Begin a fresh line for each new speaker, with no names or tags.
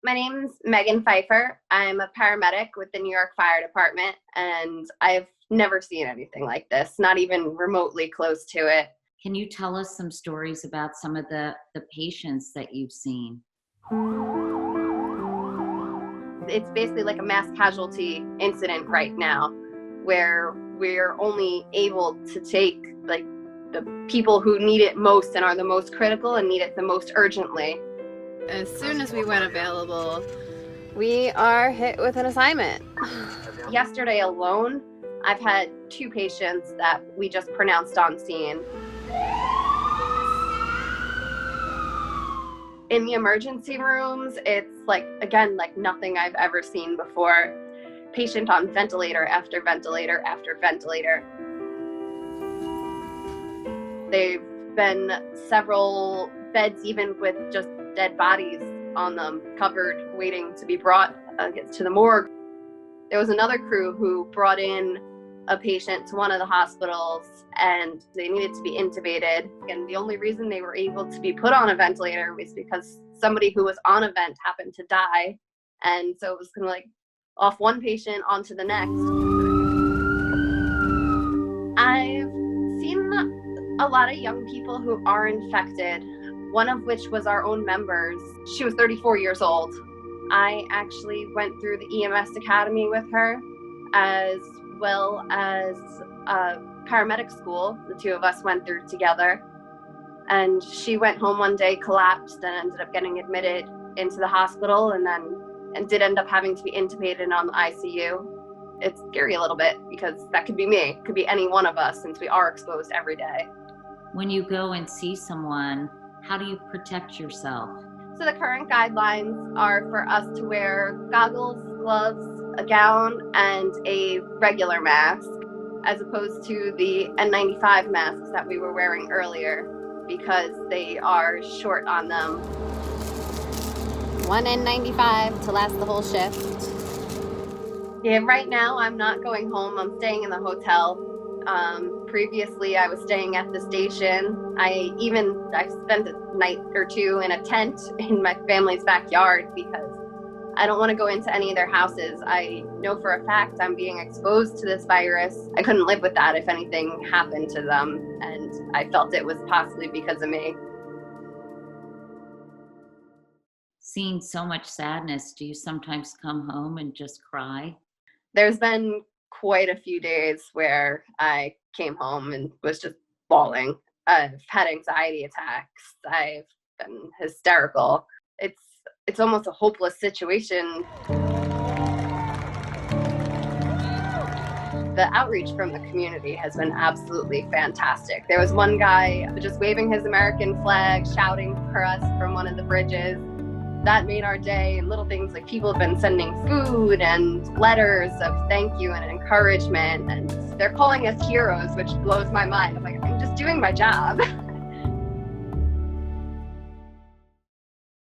My name's Megan Pfeiffer. I'm a paramedic with the New York Fire Department, and I've never seen anything like this, not even remotely close to it.
Can you tell us some stories about some of the patients that you've seen?
It's basically like a mass casualty incident right now, where we're only able to take like the people who need it most and are the most critical and need it the most urgently.
As soon as we went available, we are hit with an assignment.
Yesterday alone, I've had 2 patients that we just pronounced on scene. In the emergency rooms, it's like nothing I've ever seen before. Patient on ventilator after ventilator after ventilator. They've been several beds, even with just dead bodies on them, covered, waiting to be brought to the morgue. There was another crew who brought in a patient to one of the hospitals, and they needed to be intubated. And the only reason they were able to be put on a ventilator was because somebody who was on a vent happened to die. And so it was kind of like off one patient onto the next. I've seen a lot of young people who are infected, one of which was our own members. She was 34 years old. I actually went through the EMS academy with her, as well as paramedic school. The 2 of us went through together. And she went home one day, collapsed, and ended up getting admitted into the hospital, and did end up having to be intubated on the ICU. It's scary a little bit because that could be me. It could be any one of us, since we are exposed every day.
When you go and see someone, how do you protect yourself?
So the current guidelines are for us to wear goggles, gloves, a gown, and a regular mask, as opposed to the N95 masks that we were wearing earlier, because they are short on them.
1 N95 to last the whole shift.
Yeah, right now I'm not going home. I'm staying in the hotel. Previously, I was staying at the station. I spent a night or 2 in a tent in my family's backyard because I don't want to go into any of their houses. I know for a fact I'm being exposed to this virus. I couldn't live with that if anything happened to them, and I felt it was possibly because of me.
Seeing so much sadness, do you sometimes come home and just cry?
There's been quite a few days where I came home and was just bawling. I've had anxiety attacks. I've been hysterical. It's almost a hopeless situation. The outreach from the community has been absolutely fantastic. There was one guy just waving his American flag, shouting for us from one of the bridges. That made our day, and little things like people have been sending food and letters of thank you and encouragement, and they're calling us heroes, which blows my mind. I'm like, I'm just doing my job.